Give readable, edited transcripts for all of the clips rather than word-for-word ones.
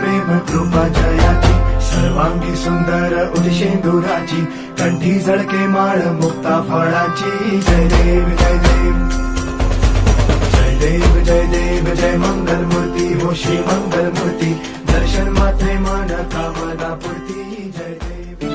प्रेम कृपा जयाची सर्वांगी सुंदर उदिशेंदुराची कंठी झळके माळ मुक्ता फळाची जय देव जय देव जय देव जय देव जय मंगल मूर्ती हो श्री मंगल मूर्ती दर्शन मात्रे मन कामना पूर्ती जय देव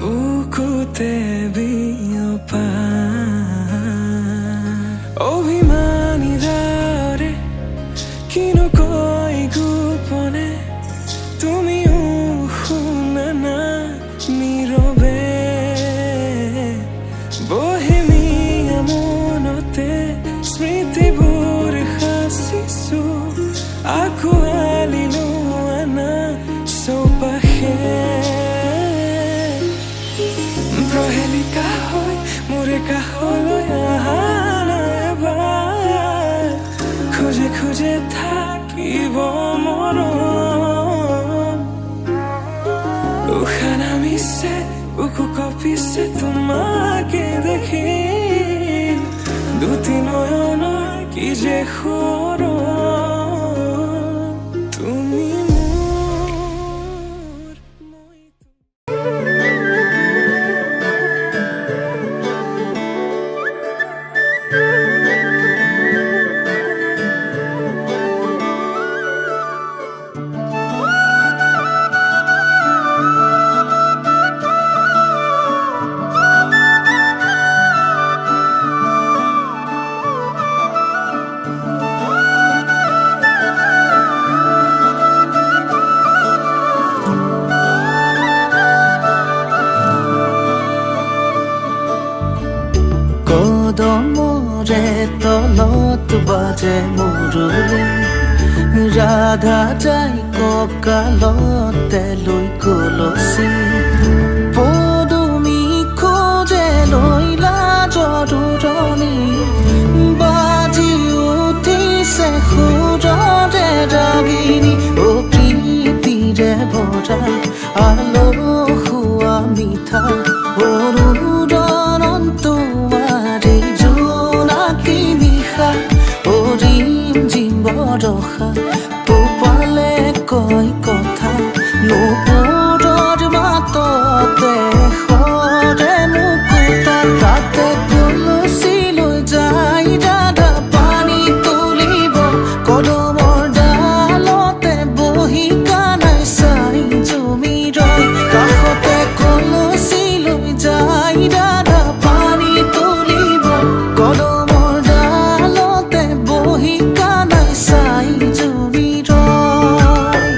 বুকুতে বিয়পা অভিমানী দারে কিনো কই গোপনে তুমিও শুনা না নীরবে বহেমিয়া মনতে স্মৃতিবোৰ সাঁচিছো আঁকোৱালিলো আনা চৌপাশে প্ৰহেলিকা হৈ মোৰে কাষলৈ অহা নাই এবাৰ খোজে খোজে থাকিব মৰম উশাহ নামিছে বুকু কঁপিছে তোমাকে দেখি দুটি নয়নৰ কি যে সৰম তুমি কদমৰে তলত বাজে মুৰুলি ৰাধা যাই কঁকালতে লৈ কলচি পদুমি খোজে লৈ লাজৰণি বাজি উঠিছে সুৰৰে ৰাগিনী অ প্ৰীতিৰে ভৰা আলসুৱা মিঠা অৰুণন তোমাৰে জোনাকী নিশা অৰিম জিম বৰষা তোপালে কয় কথা নুপুৰৰ মাততে সৰে মুকুতা তাতে কলচি লৈ যাই দাদা পানী তুলিব কদমৰ ডালতে বহি কানাই চাই জমি ৰয় কাষতে কলচি লৈ যাই দাদা পানী তুলিব কদমৰ ডালতে বহি কানাই চাই জমি ৰয়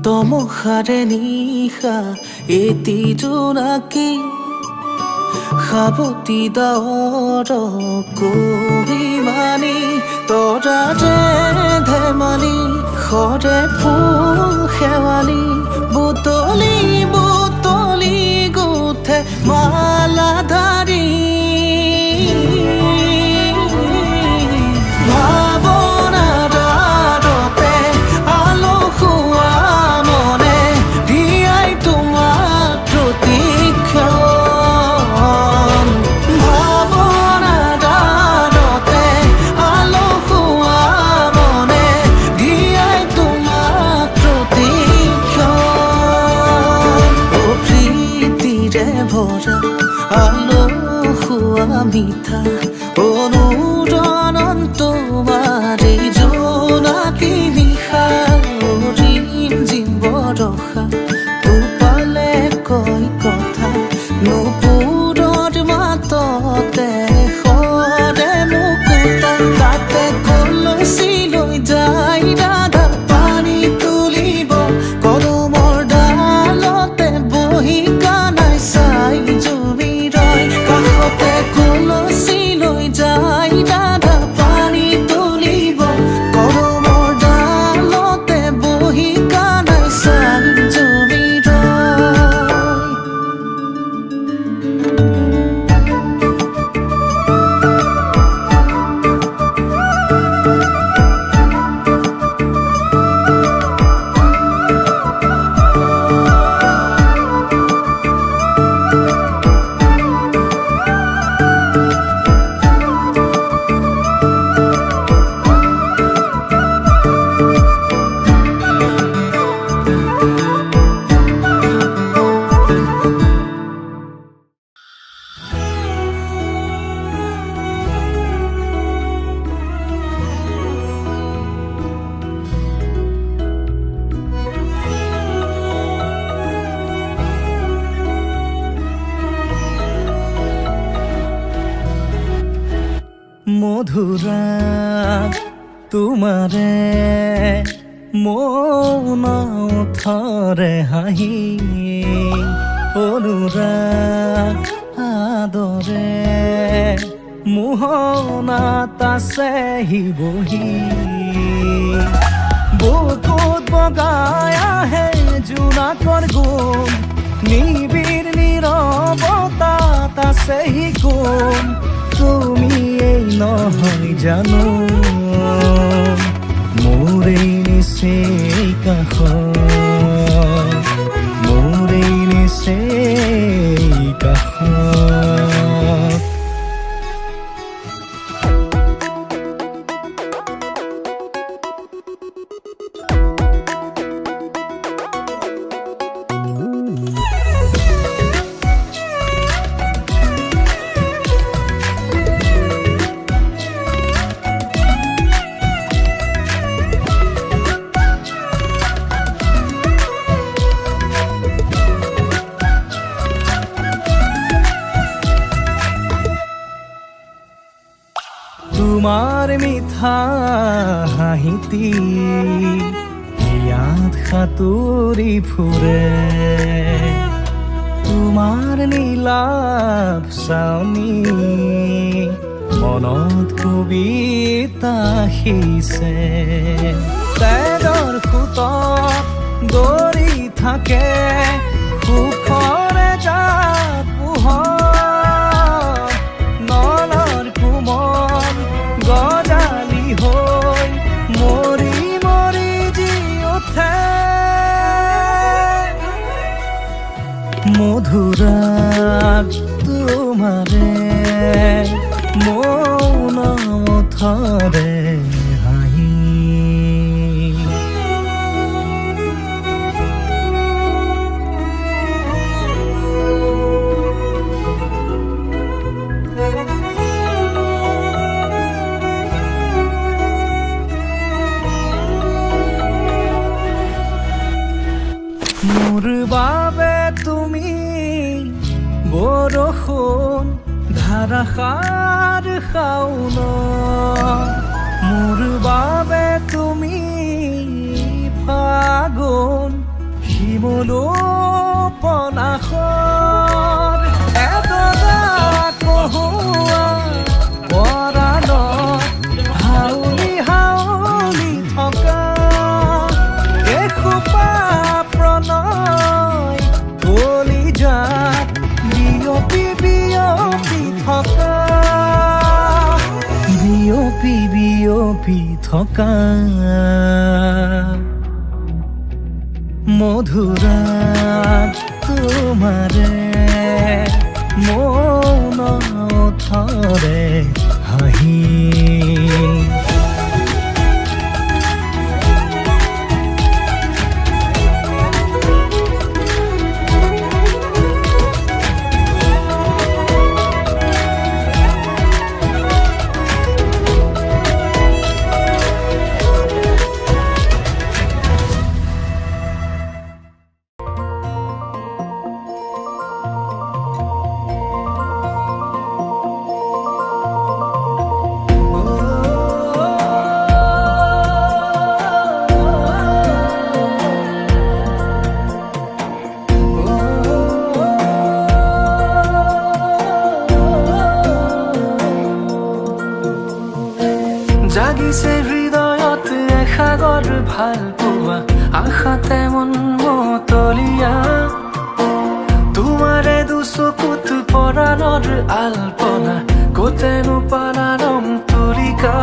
তমসাৰে নিশা এটি জোনাকী সাৱতি ডাৱৰ কহিমানি তৰাৰে ধেমালি সৰে ফুল শেৱালি বুটলি বুটলি গুঠে মালাধাৰী ভাৱনাৰ আৰতে আলসুৱা মনে ধিয়াই তোমাক প্ৰতিক্ষণ ভাৱনাৰ আৰতে আলসুৱা মনে ধিয়াই তোমাক প্ৰতিক্ষণ অ প্ৰীতিৰে ভৰা আলসুৱা মিঠা অনুৰণন তোমাৰে জোনাকী নিশা অৰিম জিম বৰষা তোপালে কয় কথা নুপুৰৰ মাততে সৰে মুকুতা তাতে কলচি লৈ যাই দাদা পানী তুলিব কদমৰ ডালতে বহি কানাই চাই জমি ৰয় কাষতে কলচি লৈ যাই দাদা পানী তুলিব কদমৰ ডালতে বহি কানাই চাই জমি ৰয় মধুৰাগ তোমাৰে মনথৰে হাঁহি অনুৰাগ আদৰে মোহনাত আছেহি বহি বুকুত বগাই আহে জোনাকৰ গুণ নিবিড় নীৰৱতাত আছেহি কোন তুমি এই নহয় জানো মোৰ এই নিচেই কাষত মোৰ এই নিচেই কাষত তোমাৰ মিঠা হাঁহিতি ইয়াত সাঁতুৰি ফুৰে তোমাৰ নীলাভ চাউনি মনত কবিতা সিঁচে তেজৰ সোঁতত দৌৰি থাকে সুখৰে জাত পোহৰ নলৰ কোমল গজালি হৈ মৰি মৰি জি উঠে মধুৰাগ তোমাৰে মৌন মথৰে হাঁহি মোৰ বাবে তুমি বৰষুণ ধাৰাসাৰ শাওন মোৰ বাবে তুমি ফাগুন শিমলু পলাশৰ এডলা কহুৱা পৰাণত হাউলি হাউলি থকা এসোপা প্ৰণয় কলিজাত বিয়পি বিয়পি থকা বিয়পি বিয়পি থকা মধুৰাগ তোমাৰে মৌন ওঠৰে হাঁহি জাগিছে হৃদয়ত এসাগৰ ভাল পোৱা আশাতে মন মতলীয়া তোমাৰে দুচকুত পৰাণৰ আলপনা কতেনো পালাৰম তুলিকা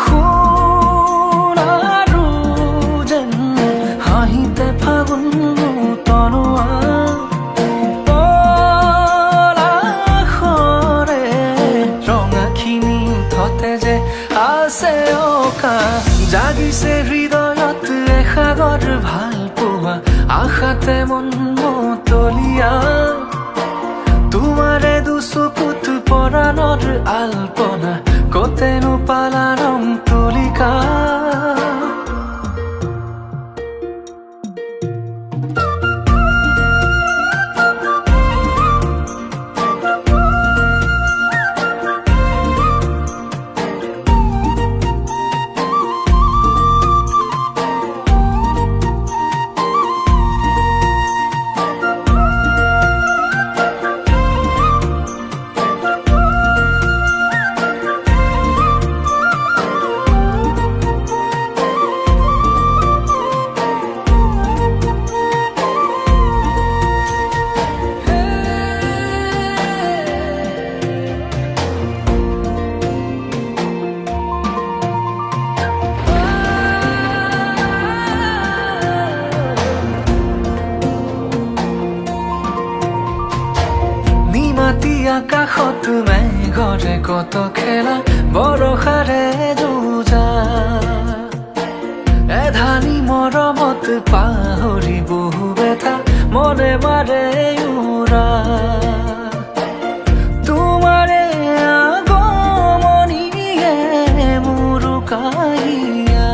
সোণাৰু যেন হাঁহিতে ফাগুন তনোৱা পলাশৰে ৰঙাখিনি থতে যে আছে অকা জাগিছে হৃদয়ত এসাগৰ ভাল পোৱা আশাতে মন মতলীয়া তোমাৰে দুচকুত পৰাণৰ আলপনা কতেনো পালাৰম তুলিকা আকাশত মেঘৰে কত খেলা বৰষাৰে যুঁজা এধানি মৰমত পাহৰি বহু বেথা মনে মাৰে উৰা তোমাৰে আগমনিয়ে মোৰ কাহিয়া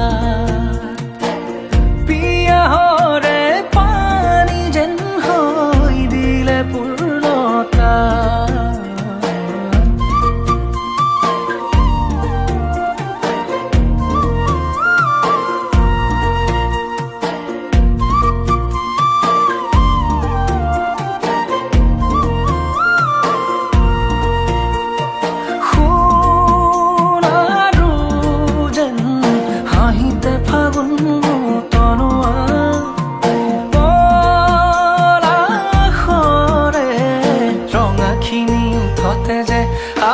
পিয়াহৰে পানী যেন হৈ দিলে পূৰ্ণতা মনতে যে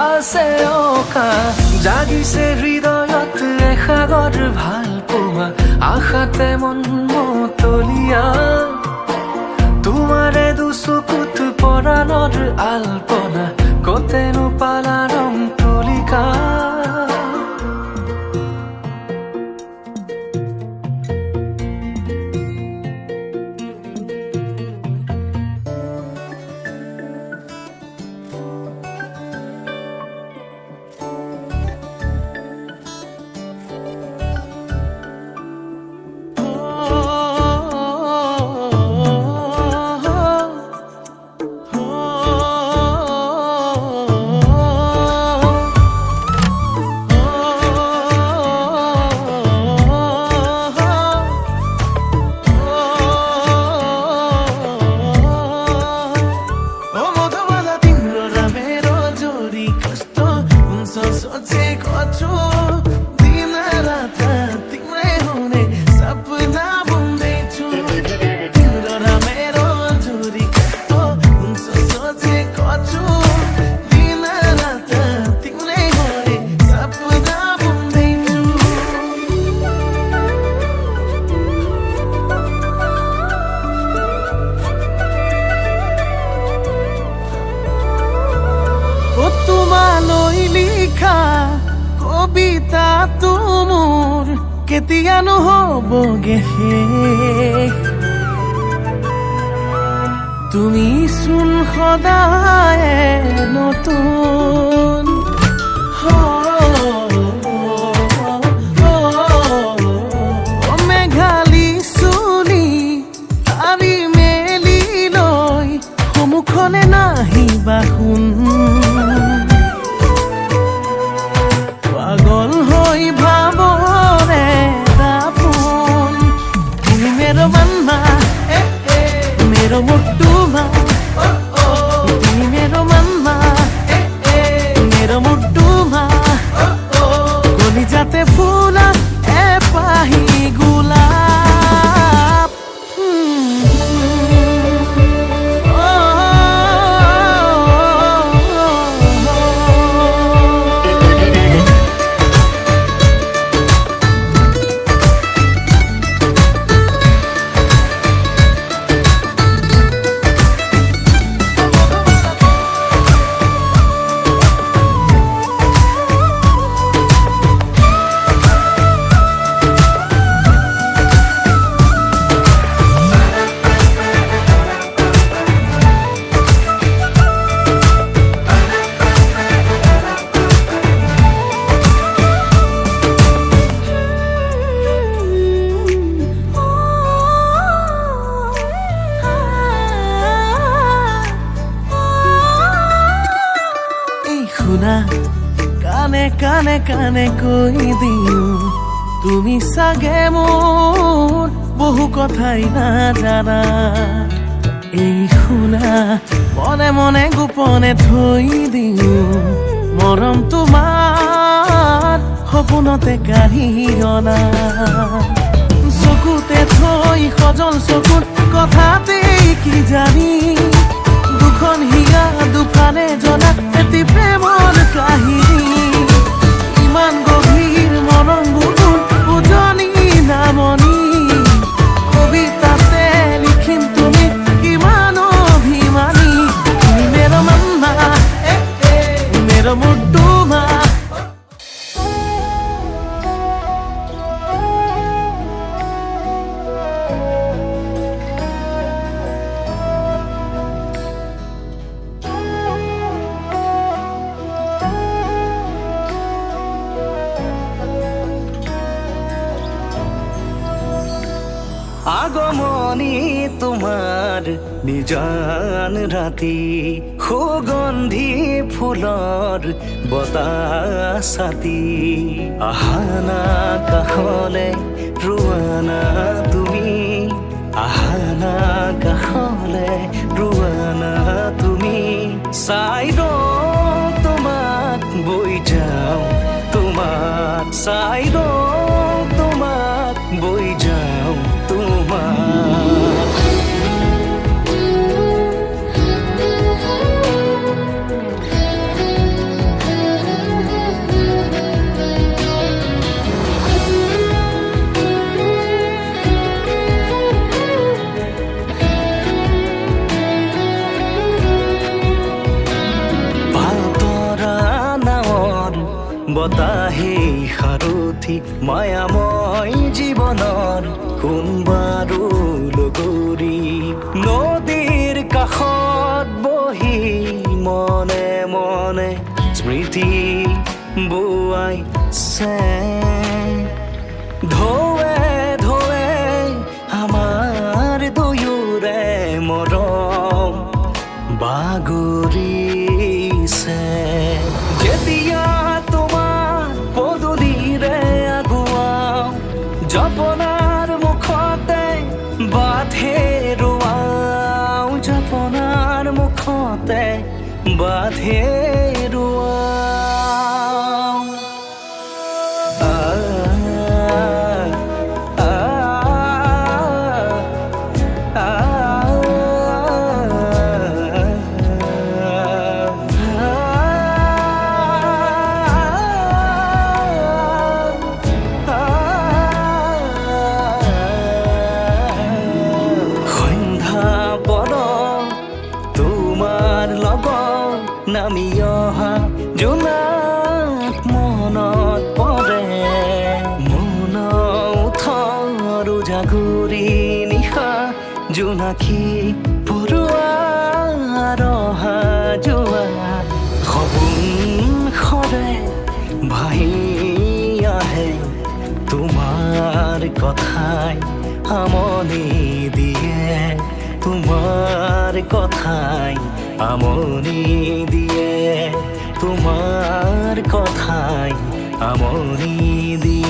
আছে অকা জাগিছে হৃদয়ত এসাগৰ ভাল পোৱা আশাতে মন মতলীয়া তোমাৰে দুচকুত পৰাণৰ আলপনা কতেনো পালা ৰং তুলিকা তোমালৈ লিখা কবিতা মোৰ কেতিয়া নহবগে শেষ তুমি চোন সদায় নতুন মেঘালী চুলি আৰি মেলি লৈ সন্মুখলে নাহিবা শুন পাগল হৈ ভাবৰে দাপোন তুমি मेरो मनमा मेरो मुट्टुमा तिमी मेरो मनमा मेरो मुट्टुमा कलिजाते फुला एपाही गुलाब শুনা কানে কানে কানে কৈ দিও তুমি চাগে মোৰ বহু কথাই নাজানা এই শুনা মনে মনে গোপনে থৈ দিও মৰম তোমাৰ সপোনতে কাঢ়ি অনা চকুতে থৈ সজল চকুত কথাতে কি জানি দুখন হিয়া দুফালে জনা এটি প্ৰেমৰ কাহিনী ইমান গভীৰ মৰম বুকুৰ উজনি নামনি কবিতাতে লিখিম তুমি কিমান অভিমানী তুমি मेरो मनमा मेरो मुट्टुमा আগমনী তোমাৰ নিজান ৰাতি সুগন্ধি ফুলৰ বতাহ ছাতি আহানা কাষলে ৰোৱানা তুমি আহানা কাষলে ৰোৱানা তুমি চাই তোমাক বৈ যাওঁ তোমাক চাই তোমাক বৈ যাওঁ তোমাক বতাহেই সাৰথি মায়াময় জীৱনৰ কোনবাৰো লগৰী নদীৰ কাষত বহি মনে মনে স্মৃতি বোৱাইছে ঢৌৱে ঢৌৱে আমাৰ দুয়োৰে মৰম বাগৰিছে যেতিয়া তোমাৰ পদূলিৰে আগুৱাও জপনাৰ মুখতে বাট হেৰুৱাও জপনাৰ মুখতে বাট হেৰুৱাও নামি অহা জোনাক মনত পৰে মন উঠৰ জাগুৰি নিশা জোনাকী পৰুৱাৰ অহা যোৱা সপোন সৰে ভাহি আহে তোমাৰ কথাই আমনি দিয়ে তোমাৰ কথাই আমনি দিয়ে তোমাৰ কথাই আমনি দিয়ে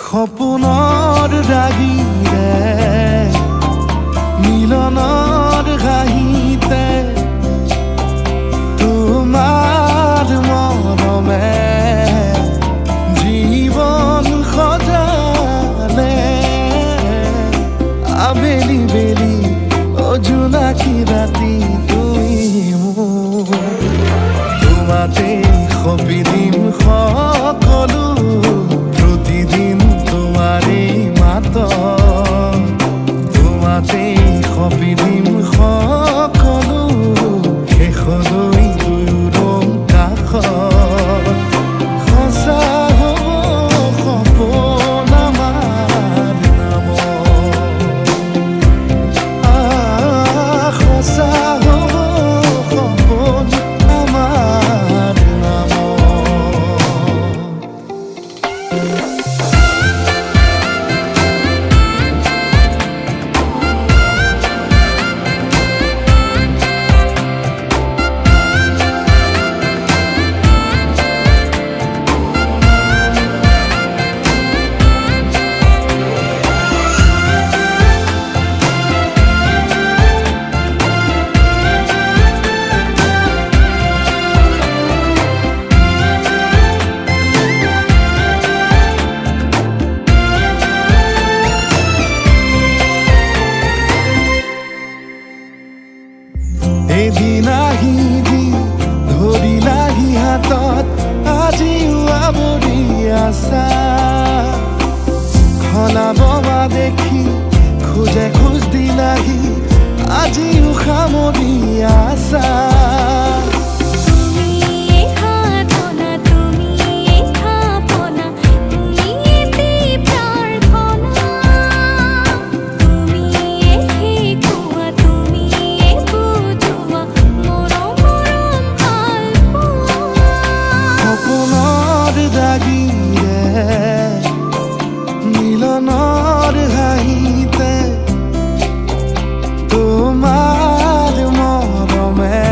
সপোনৰ ৰাগিৰে মিলনৰ ঘাঁহিতে তোমাৰ মৰমে জীৱন সজালে আবেলি বেলি জোনাকী ৰাতি তুমি মোৰ তোমাতে সপি দিম সকলো প্ৰতিদিন তোমাৰে মাত তোমাতে সপি দিম সকলো শেষলৈ দুয়োৰ কাষত সঁচা হ'ব সপোন আমাৰ নামত সঁচা হ'ব সপোন আমাৰ এদিন আহিবি ধৰিলাহি হাতত আজিও আৱৰি আছা খলাব মা দেখি খোজে খোজ দিলাহি আজিও সামৰি আছা মিলনৰ ঘাঁহিতে তোমাৰ মৰমে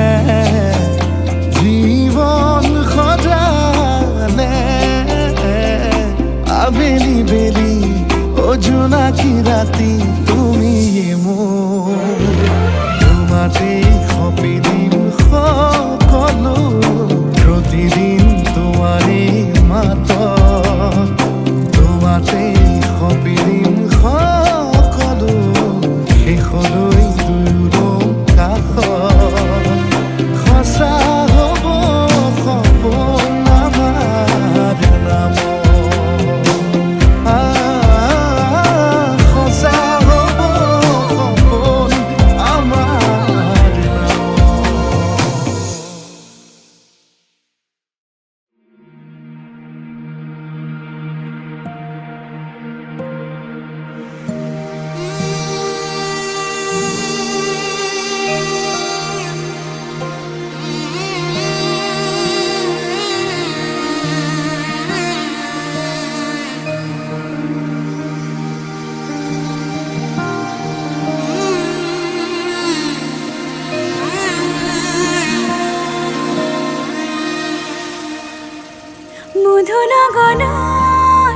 লগনৰ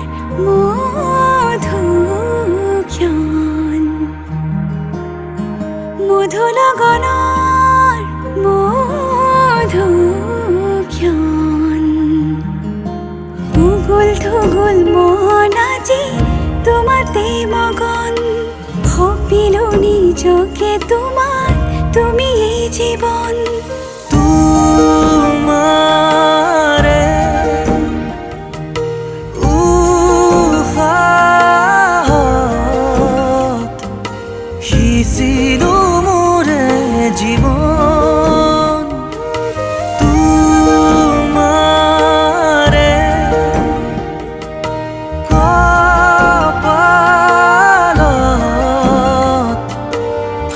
মধুক্ষণ মধু লগনৰ মধুক্ষণ উগুল থুগুল মন আজি তোমাতে মগন ভাবিলো নিজকে তোমাৰ তুমি এই জীবন তোমাৰে উফাহত সিঁচিলো মোৰে জীৱন তোমাৰে কপালত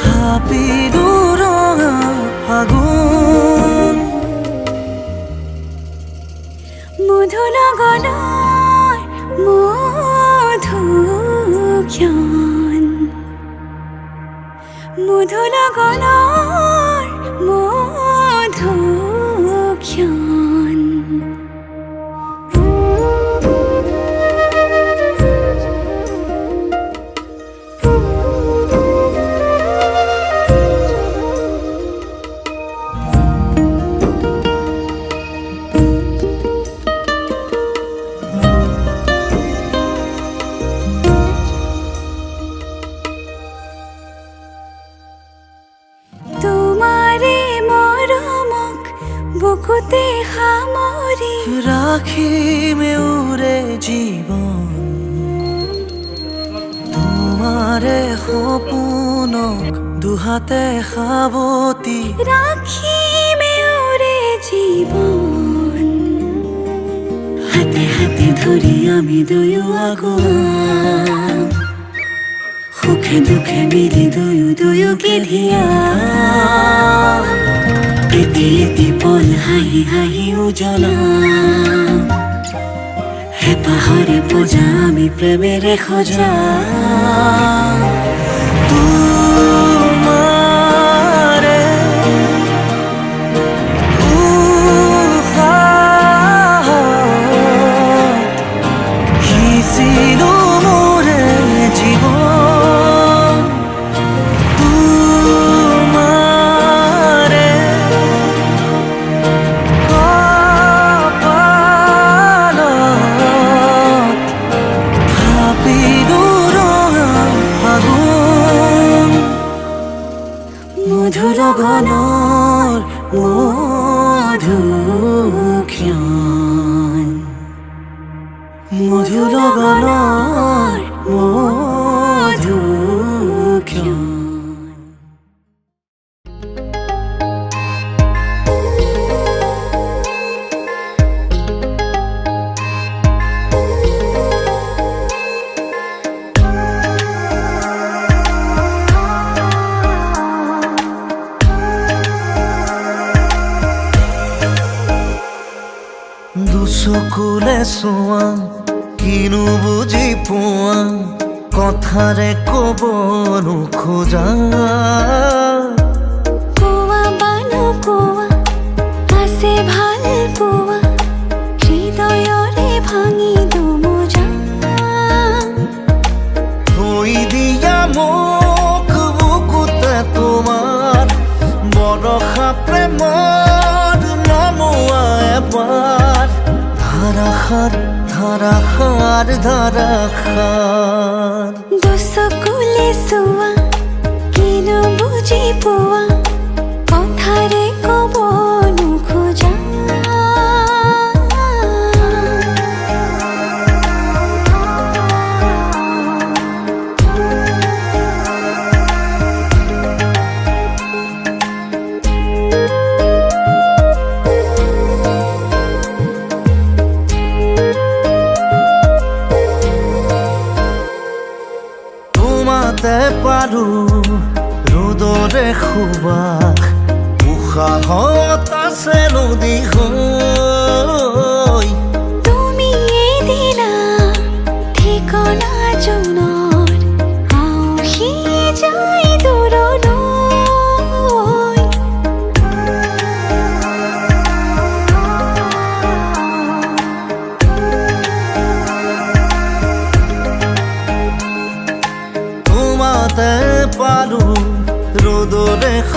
থাপিলো ৰঙা ফাগুন মধু লগনৰ মধুক্ষণ মধু লগনৰ মধুক্ষণ তোমাৰে মৰমক বুকুতে সামৰি ৰাখিমে উৰে জীবন তোমাৰে সপোনক দুহাতে সাৱতি ৰাখিমে ওৰে জীৱন হাতে হাতে ধৰি আমি দুয়ো আগুৱাম সুখে দুখে মিলি দুয়োকে ধিয়াম এটি এটি পল হাঁহি হাঁহি উজ্বলাম হেঁপাহৰে পূজা আমি প্ৰেমেৰে সজাম তোমাৰে উফাহত সিঁচিলো মোৰে জীৱন তোমাৰে কপালত থাপিলো ৰঙা ফাগুন মধু লগনৰ মধুক্ষণ মধু লগনৰ মধুক্ষণ দুচকুলে চোৱা কিনো বুজি পোৱা কথাৰে ক'ব নোখোজা কোৱা বানো কোৱা আছে ভাল পোৱা হৃদয়ৰে ভাঙি দুমোজা থৈ দিয়া মোক বুকুতে তোমাৰ বৰষা প্ৰেমৰ নমোৱা এবাৰ ধাৰাসাৰ ধাৰাসাৰ ধাৰাসাৰ দুচকুলে চোৱা কিনো বুজি পোৱা কথাৰে ক'ব নোখোজা তোমাতে পাৰো ৰ'দৰে সুবাস উশাহত আছে নদী হৈ তুমি এদিনা ঠিকনা জনৰ আউসি যায় দূৰলৈ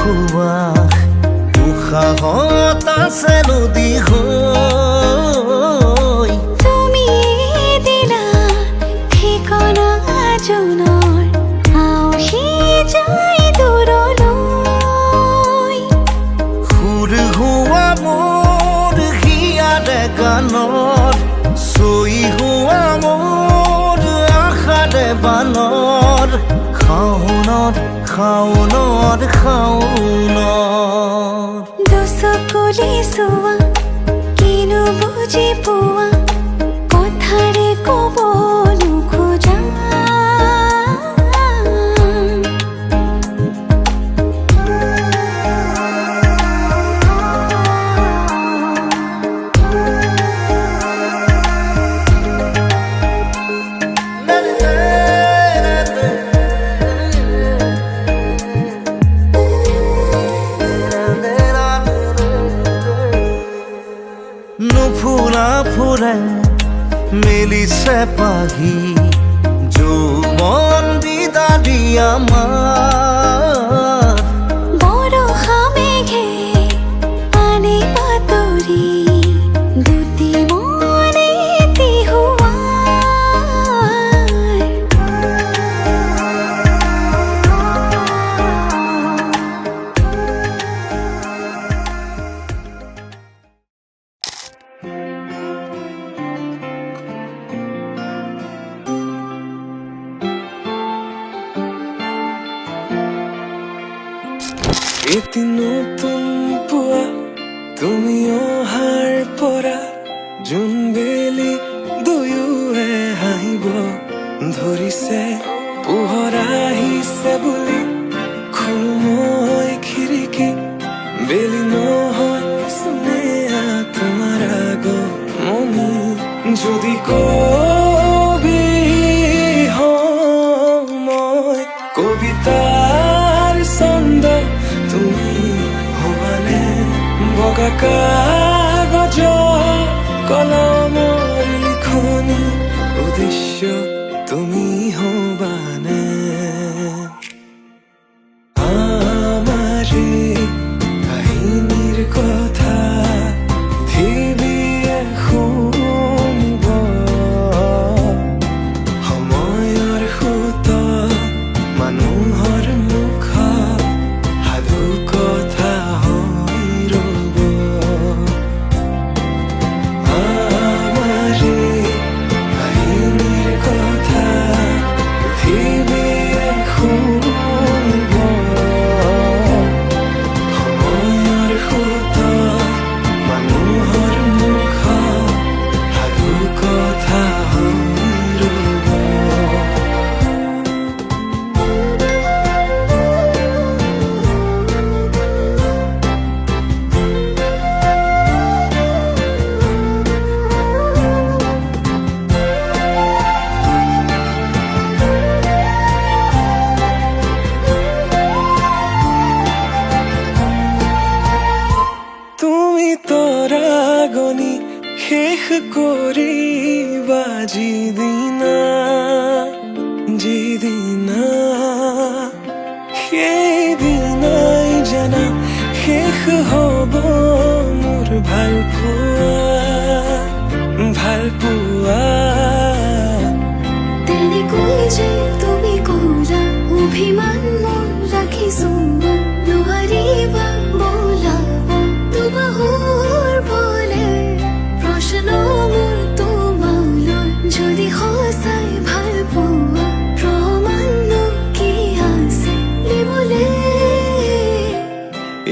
সুবাস উশাহত আছে নদী হৈ তুমি দিলা ঠিকনা জনৰ আউহি যায় দূৰলৈ সুৰ হোৱা মোৰ হিয়াৰে গানত চৈ হোৱা মোৰ আশাৰে বানৰ খাওনত খাওনত খাওনত দুচকুলে চোৱা কিনো বুজি পোৱা কথাৰে ক'ব নোখোজা নুফুৰা ফুৰে মেলিছে পাহি যৌৱন বিদাৰি আমাৰ বৰষা মেঘে আনে বাতৰি দুটি মনে এটি নতুন পুৱা তুমি অহাৰ পৰা জোনবেলি দুয়োৱে হাঁহিব ধৰিছে পোহৰ আহিছে বুলি খোলো মই খিৰিকী বেলি নহয় স্নেহা তোমাৰ আগমনি যদি কবি হওঁ মই কবিতাৰ ছন্দ তুমি হবানে বগা কাগজ কলমৰ লিখনি উদ্দেশ্য তুমি হবানে আমাৰে কাহিনীৰ কথা পৃথিৱীয়ে শুনিব সময়ৰ সোঁতত মানুহৰ মুখত সাধু কথা হৈ ৰ'ব আমাৰে কাহিনীৰ কথা পৃথিৱীয়ে শুনিব সময়ৰ সোঁতত মানুহৰ মুখত সাধু কথা হৈ ৰ'ব তুমি তৰাগনি শেষ কৰিবা যিদিনা সেইদিনাই জানা শেষ হ'ব মোৰ ভাল পোৱা তেনেকৈ যে তুমি ক'লা অভিমান মোৰ ৰাখিছো নোৱাৰিবা বোলাব দুবাহুৰ বলে প্ৰশ্ন মোৰ তোমালৈ যদি সঁচাই ভাল পোৱা প্ৰমাণনো কি আছে দিবলে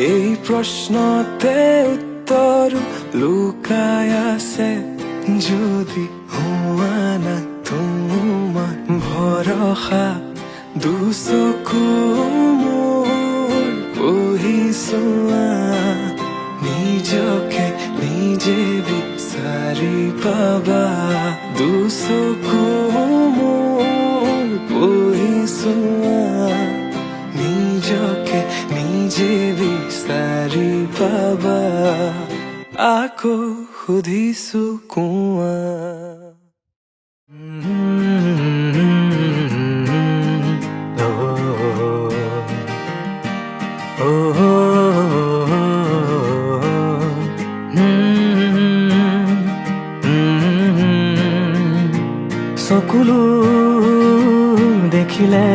এই প্ৰশ্নতে উত্তৰ লুকাই আছে যদি হোৱা নাই তোমাৰ ভৰসা দুচকু মোৰ পঢ়িছোৱা নিজকে নিজে বিচাৰি পাবা দুচকু মোৰ পঢ়িছোৱা নিজকে নিজে বিচাৰি পাবা আকৌ সুধিছো কোৱা oh ৰাখিলে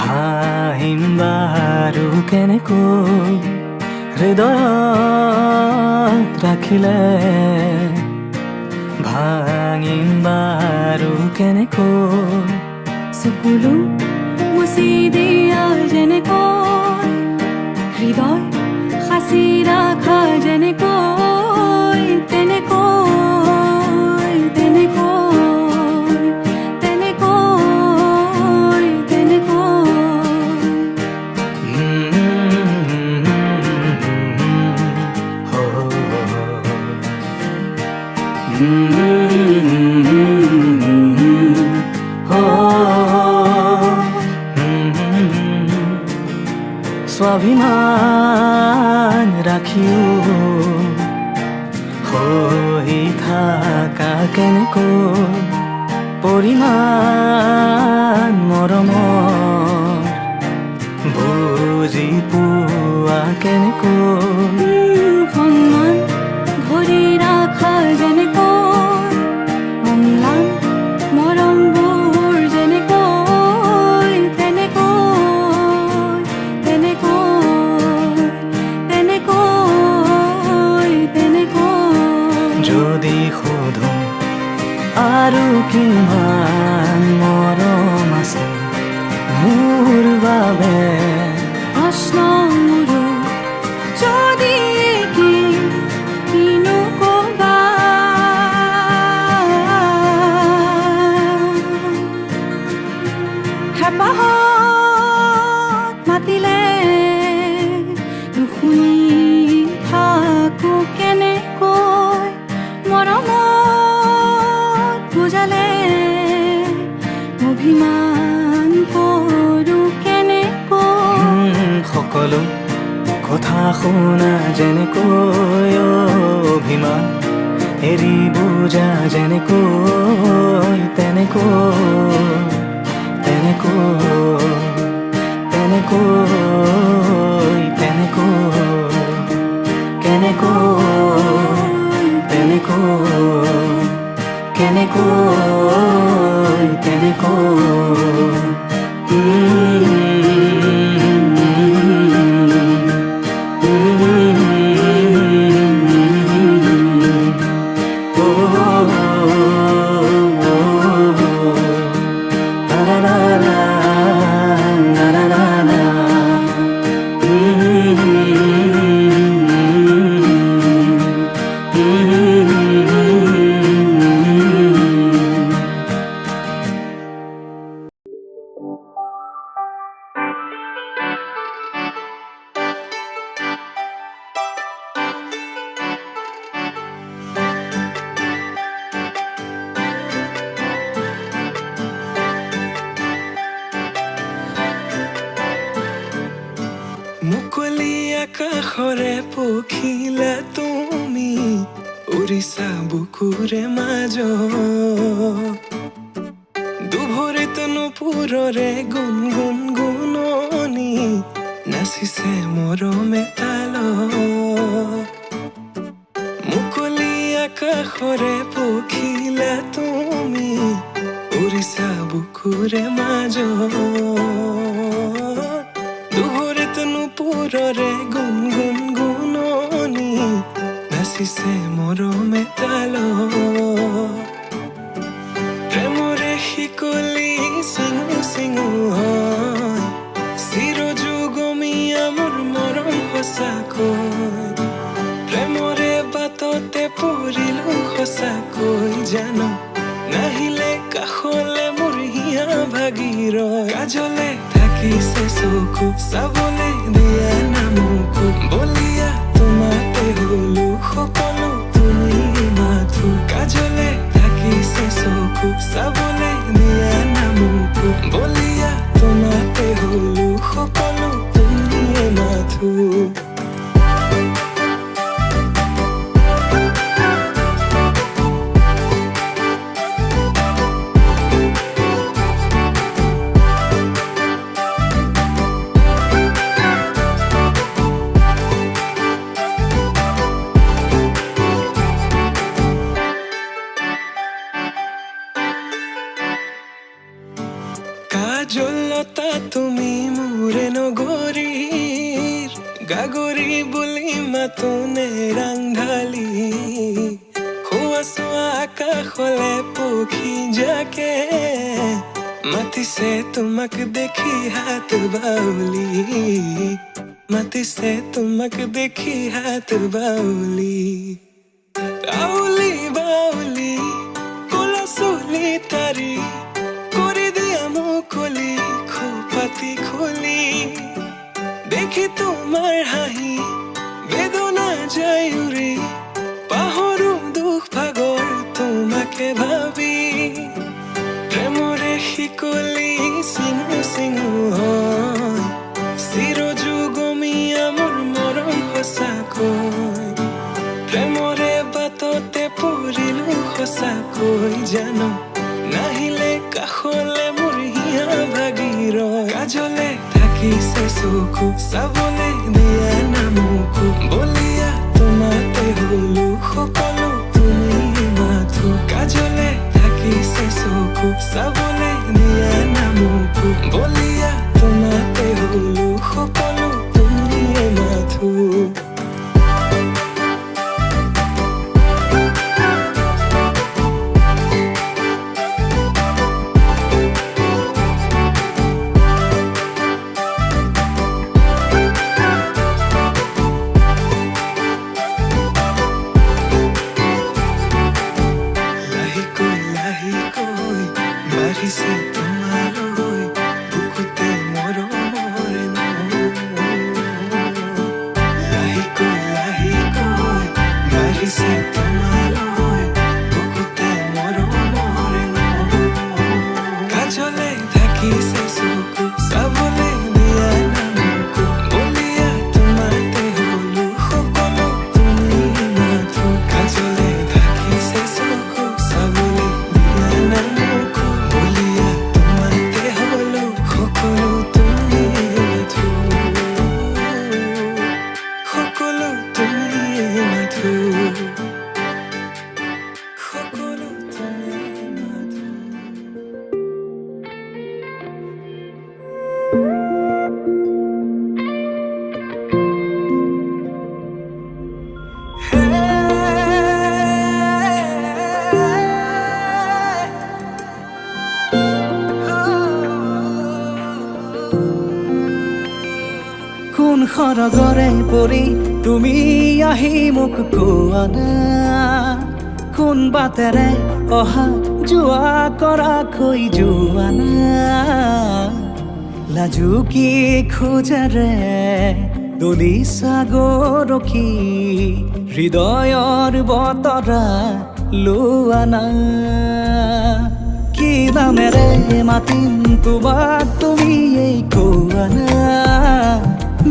হাঁহিম বাৰু কেনেকৈ হৃদয়ত ৰাখিলে ভাঙিম বাৰু কেনেকৈ চকুলো মুচি দিয়া যেনেকৈ হৃদয় সাঁচি ৰাখা যেনেকৈ তেনেকৈ তেনেকৈ তেনেকৈ তেনেকৈ স্বাভিমান ৰাখিও হৈ থাকা কেনেকৈ পৰিমাণ মৰমৰ বুজি পোৱা কেনেকৈ সন্মান ধৰি ৰাখা যেনেকৈ অম্লান মৰমবোৰ যেনেকৈ তেনেকৈ তেনেকৈ তেনেকৈ তেনেকৈ যদি সোধো আৰু কিমান মৰম আছে মোৰ বাবে প্ৰশ্নৰো যদি কিনো ক'বা হেঁপাহত মাতিলে নুশুনি থাকো কেনেকৈ মৰমত বুজালে অভিমান কৰোঁ কেনেকৈ সকলো কথা শুনা যেনেকৈ অভিমান এৰি বুজা যেনেকৈ তেনেকৈ তেনেকৈ তেনেকৈ তেনেকৈ কেনেকৈ তেনেকৈ কেনেকৈ তেনেকৈ মুকলি আকাশৰে পখিলা তুমি উৰিছা বুকুৰে মাজত দুভৰিত নুপুৰৰে গুণ গুণ গুণনি নাচিছে মৰমে তালত মুকলি আকাশৰে পখিলা তুমি উৰিছা বুকুৰে মাজত দুভৰিত নুপুৰৰে গুণ গুণ গুণনি নাচিছে মৰমে তালত প্ৰেমৰে শিকলি চিঙু চিঙু হয় চিৰযুগমীয়া মোৰ মৰম সঁচাকৈ প্ৰেমৰে বাটতে পৰিলো সঁচাকৈ জানো নাহিলে কাষলে মোৰ হিয়া ভাগিৰ কাজলে থাকিছে চকু চাবলে দিয়া নামকো বলিয়া তোমাতে হলো সকলো তুমি মাথো কাজলে থাকিছে চকু চাবলে দিয়া নামকো বলিয়া তোমাতে হলো সকলো তুমি মাথো মাতোনে ৰাংঢালি হোৱা চোৱা আকাশলে পক্ষী জাকে মাতিছে তোমাক দেখি হাত বাউলি মাতিছে তোমাক দেখি হাত বাউলি আউলি বাউলি কোলা চুলি তাৰি কৰি দিয়া মুকলি খোপাতি খুলি দেখি তোমাৰ হাঁহি বেদনা যায় উৰি পাহৰো দুখ ভাগৰ তোমাকে ভাবি প্ৰেমৰে শিকলি চিঙু চিঙু হয় চিৰযুগমীয়া মোৰ মৰম সঁচাকৈ প্ৰেমৰে বাটতে পৰিলো সঁচাকৈ জানো নাহিলে কাষলে মোৰ হিয়া ভাগি ৰয় কাজলে থাকিছে চকু চাবলে দিয়া নামকো বলিয়া তোমাতে হলো সকলো তুমি মাথো কাজলে থাকিছে চকু চাবলে দিয়া নামকো বলিয়া তোমাতে হলো সকলো তুমি মাথো বাঢ়িছে তোমালৈ বুকুতে মৰমৰে লাহিকৈ লাহিকৈ বাঢ়িছে তোমালৈ বুকুতে মৰমৰে কাজলে থাকিছে চকু চাবলে দিয়া নামকো বলিয়া তোমাতে হলো সকলো তুমি মাথো কাজলে থাকিছে চকু চাবলে দিয়া নামকো বলিয়া তোমাতে হলো সকলো তুমি মাথো সকলো তুমি মাথো সকলো তুমি মাথো কোন সৰগৰে পৰি তুমি আহি মোক কোৱা না কোন বাটেৰে অহা যোৱা কৰাকৈ যোৱা না লাজুকী খোজেৰে দলি সাগৰকী হৃদয়ৰ বতৰা লোৱা না কি নামেৰে মাতিম তোমাক তুমি এই কোৱা না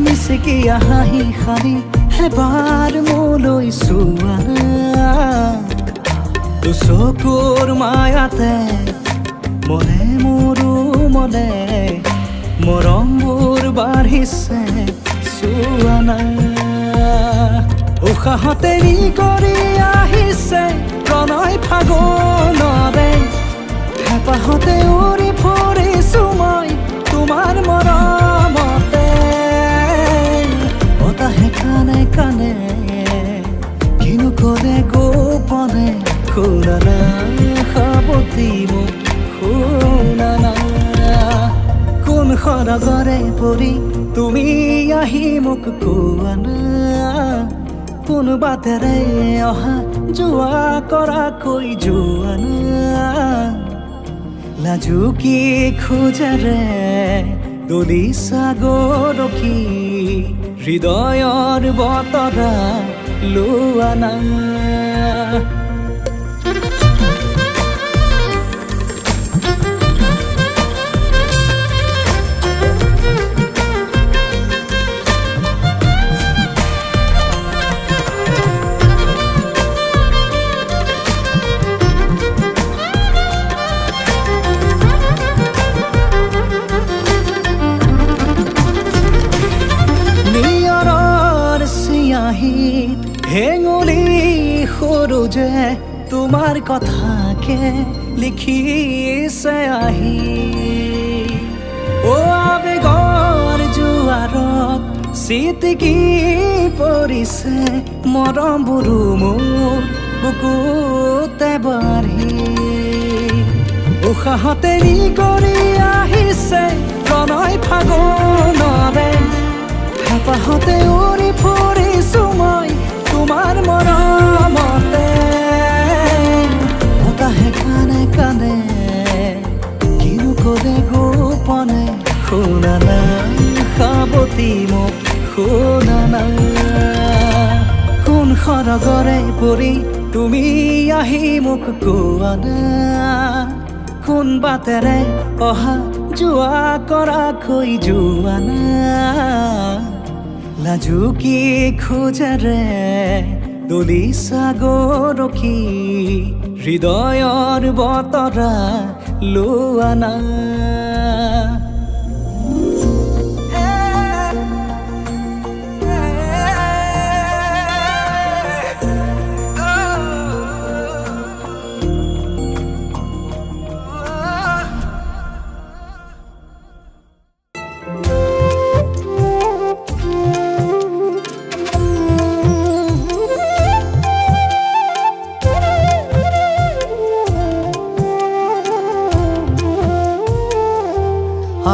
মিচিকিয়া হাঁহি সাৰি এবাৰ মোলৈ চোৱা তো চকুৰ মায়াতে মনে মোৰো মনে মৰমবোৰ বাঢ়িছে চোৱা না উশাহতে কৰি আহিছে প্ৰণয় ফাগুনৰে হেঁপাহতে উৰি ফুৰিছো মই তোমাৰ মৰমতে বতাহে কানে কানে কিনো কৰে গোপনে শুনা না সাৱতি মোক শুনা না কোন সৰগৰে পৰি তুমি আহি মোক কোৱা না কোন বাটেৰে অহা যোৱা কৰাকৈ যোৱা না লাজুকী খোজেৰে দলি সাগৰকী হৃদয়ৰ বতৰা লোৱা না হেঙুলি সৰু যে তোমাৰ কথাকে লিখিছে আহি অ আবেগৰ জোৱাৰত চিটিকি পৰিছে মৰমবোৰো মোৰ বুকুতে বাঢ়ি উশাহতে নি কৰি আহিছে প্ৰণয় ফাগুনৰে হেঁপাহতে উৰি ফুৰিছো মই তোমাৰ মৰমতে বতাহে কানে কানে কিনো ক'লে গোপনে শুনা না সাৱতি মোক শুনা না কোন সৰগৰে পৰি তুমি আহি মোক কোৱা না কোন বাটেৰে অহা যোৱা কৰা কৈ যোৱা না লাজুকী খোজেৰে দলিছা গৰখি হৃদয়ৰ বতৰা লোৱা না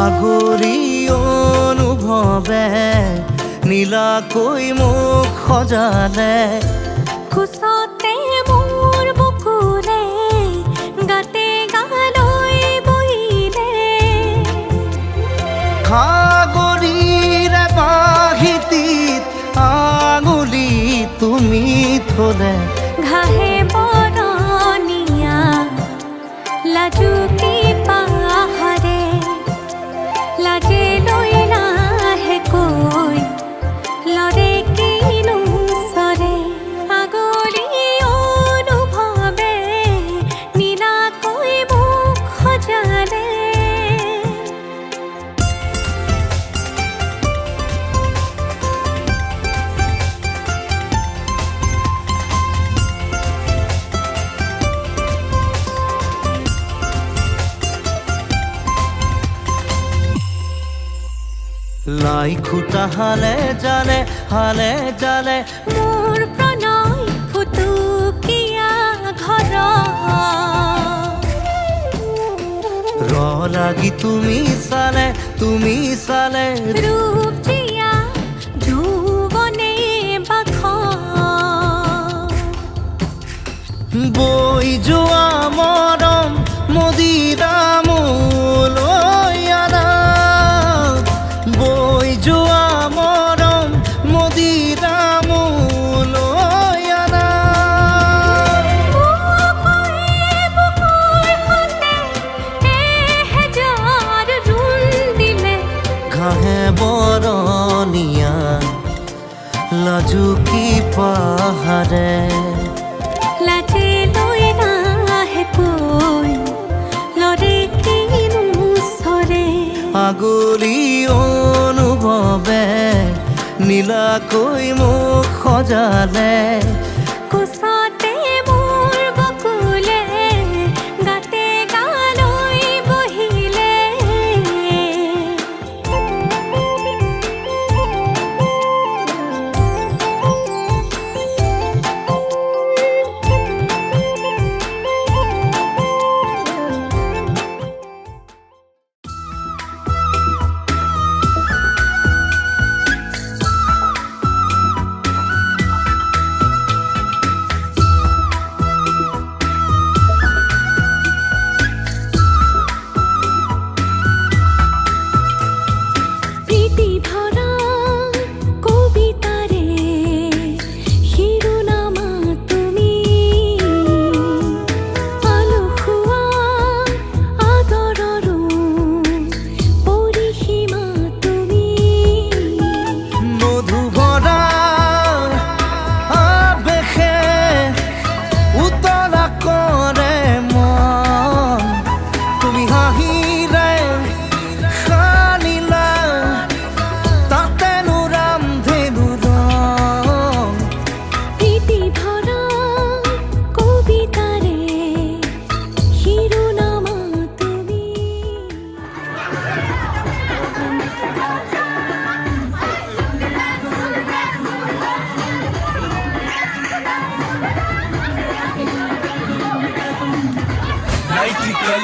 আগৰি অনুভৱে নীলাকৈ মোক সজালে কোচতে মোৰ বুকুৰে গাতে গালৈ বহিলে সাগৰীৰে বাহিতিত আঙুলি তুমি থলে ঘাহে বৰণীয়া লাজুকী পাহাৰে লাজে লৈ নাহে কৈ লৰে কিনো চৰে আগলি অনুভৱে নীলাকৈ মোক সজালে লাই খুটা হালে জালে মোৰ প্ৰণয় ফুটুকীয়া ঘৰ ৰ লাগি তুমি চালে ৰূপ জিয়া যৌৱনে বাখ বৈ যোৱা মৰম মদিৰামলৈ আনা বৈ যোৱা মৰম মদিৰামলৈ আনা ঘাহে বৰণীয়া লাজুকী পাহাৰে লাজে লৈ নাহে কৈ লৰে কিনো চৰে আগলি অনুভৱে নীলাকৈ মোক সজালে কোচতে মোৰ বকুলে গাতে গালৈ বহিলে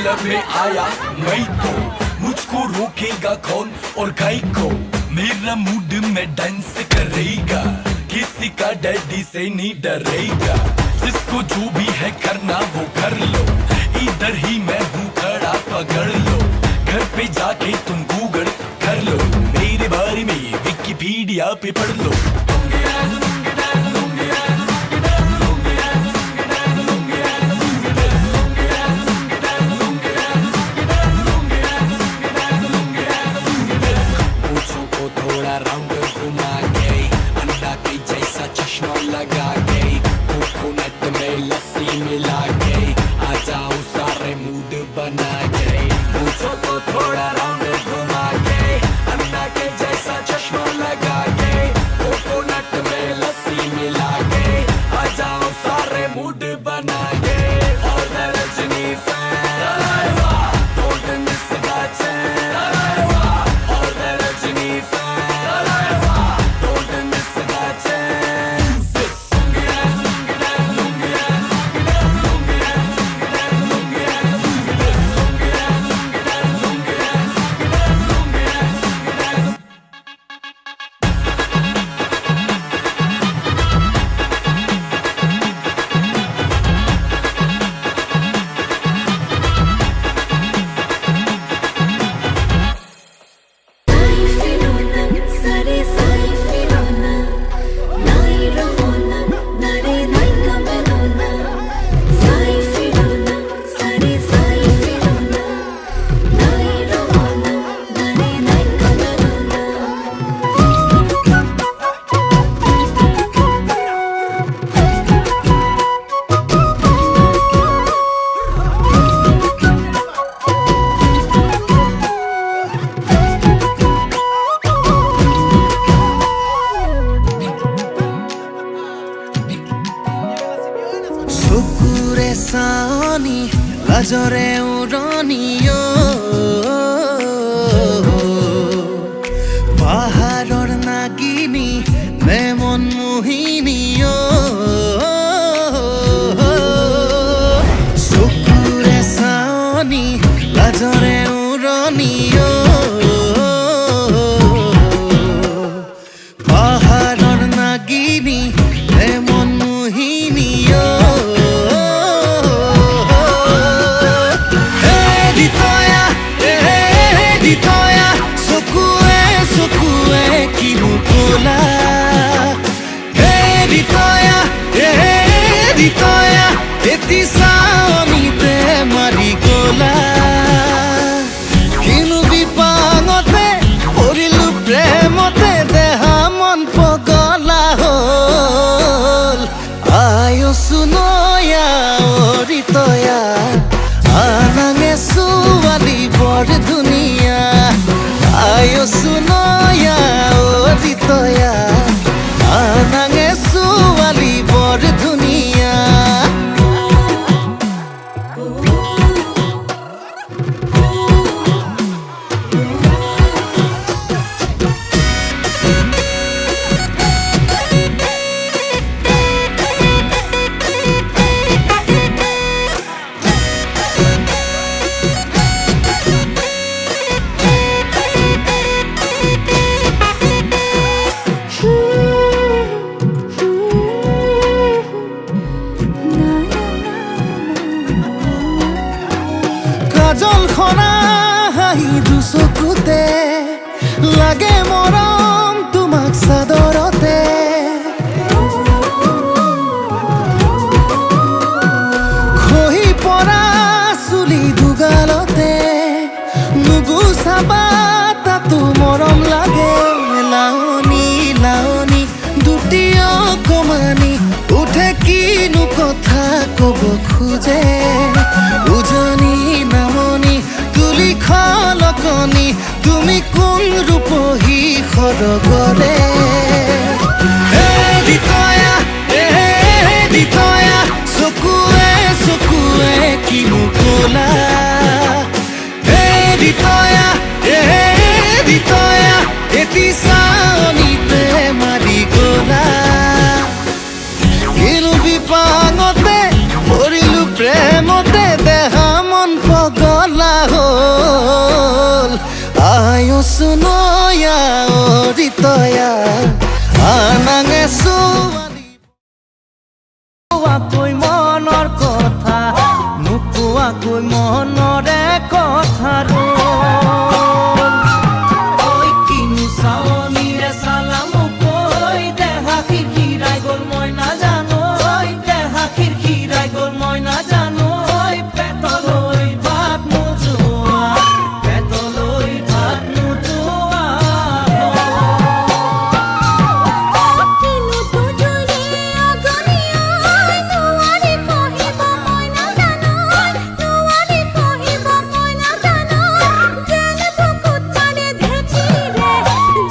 लबे आया मैं तो मुझको रोकेगा कौन और गाय को मेरा मूड में डांस करेगा किसी का डैडी से नहीं डरेगा जिसको जो भी है करना वो कर लो इधर ही मैं हूँ खड़ा पकड़ लो घर पे जाके तुम गूगल कर लो मेरे बारे में विकिपीडिया पे पढ़ लो थोड़ा राउंड घुमा के अंडा के जैसा चश्मा लगा के कोकोनट में लस्सी मिला के आ जाओ सारे मूड बना के पूछो तो थोड़ा राउंड घुमा के अंडा के जैसा चश्मा लगा के कोकोनट में लस्सी मिला के आ जाओ सारे मूड बना के और Rajni fan don't miss the chance और रजनी চকুৰে চানি লাজৰে উৰণিও পাহাৰৰ নাগিনী নে মন মোহিনীও চকুৰে চানি লাজৰে উৰণিও পাহাৰৰ নাগিনী নে মন মোহিনীও এতি চাওনিতে মাৰি গলা কিনো বিপাঙতে পৰিলো প্ৰেমতে দেহা মন পগলা হ'ল আয়সু নয়া অৰিতয়া আনাঙে ছোৱালী বৰ ধুনীয়া আয়সু নয়া অৰিতয়া আনাঙে ছোৱালী বৰ ধুনীয়া কাজল খনা হাঁহি দুচকুতে লাগে মৰম তোমাক চাদৰতে খহি পৰা চুলি দুগালতে নুগুচাবা তাতো মৰম লাগে লাৱনী লাৱনী দুটি অকমানি উঠে কিনো কথা কব খোজে উজনি নামনি তুলি খলকনি তুমি কোন ৰূপহী সৰগৰে দিতয়া চকুৱে চকুৱে কিনো কলা দিতয়া এতি চাওনিতে মাৰি গলা কিনো বিপাঙতে পৰিলো প্ৰেমতে দেহা মন পগলা sunoya oritoya anange suwani নোকোৱাকৈ মনৰ কথা নোকোৱাকৈ মনৰে কথা ঐ কিনো চাৱনিৰে চালাম কৈ দেহা খিৰখিৰাই গ'ল মই নাজানো দেহা খিৰখিৰাই গ'ল মই নাজানো পেটলৈ ভাত নোযোৱা পেটলৈ ভাত নোযোৱা কিনো তুজুৰি অগনিয়াই নোৱাৰি কহিব মই নাজানো নোৱাৰি কহিব মই নাজানো যেন বুকুত মাৰে ঢেঁকীৰে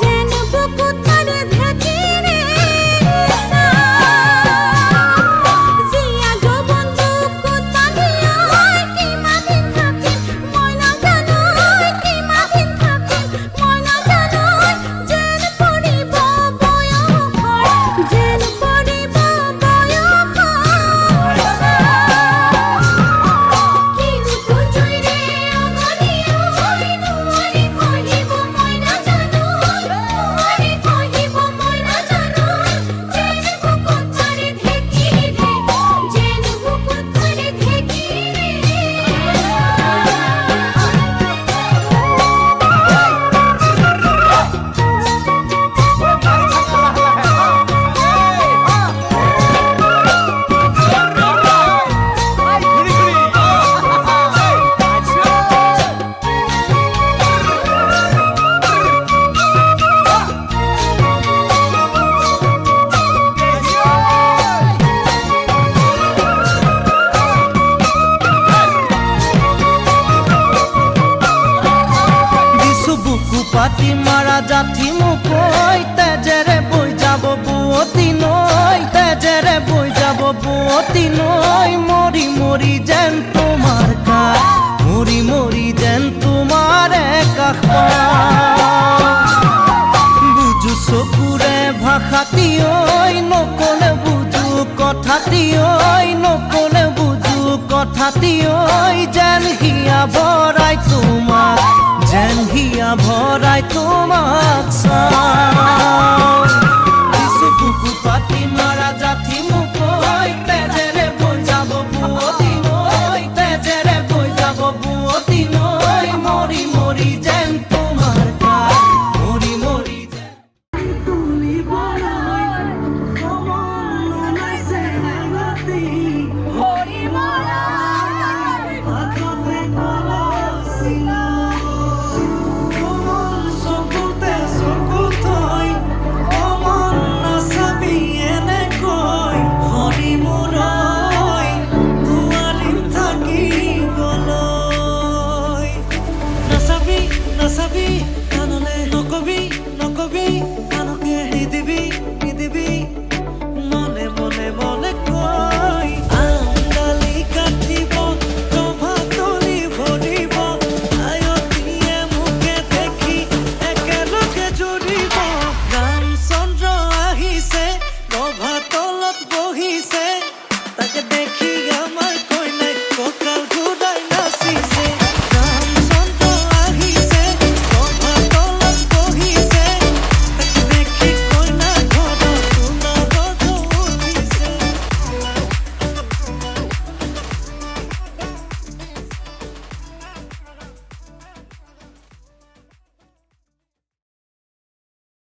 যেন বুকুত মাৰে ঢেঁকীৰে জীয়া যৌৱন বুকুত বান্ধিয়াই কিমান দিন থাকিম মই নাজানো কিমান দিন থাকিম মই নাজানো যেন পৰিব বয়সৰ যেন পৰিব বয়সৰ কিনো তুজুৰিৰে অগনিয়াই নোৱাৰি কহিব মই নাজানো নোৱাৰি কহিব মই নাজানো যেন বুকুত মাৰে ঢেঁকীৰে যেন বুকুত মাৰে ঢেঁকীৰে দিছো বুকু পাতি মাৰা জাঠি মোকৈ তেজেৰে বৈ যাব বুৱতী নৈ তেজেৰে বৈ যাব বুৱতী নৈ মৰি মৰি যেন তোমাৰ কাষ মৰি মৰি যেন তোমাৰে কাষ বুজো চকুৰে ভাষাতি ঐ নকলে বুজো কথাতি ঐ নকলে বুজো কথাতি ঐ যেন হিয়া ভৰাই তোমাক যেন হিয়া ভৰাই তোমাক চাওঁ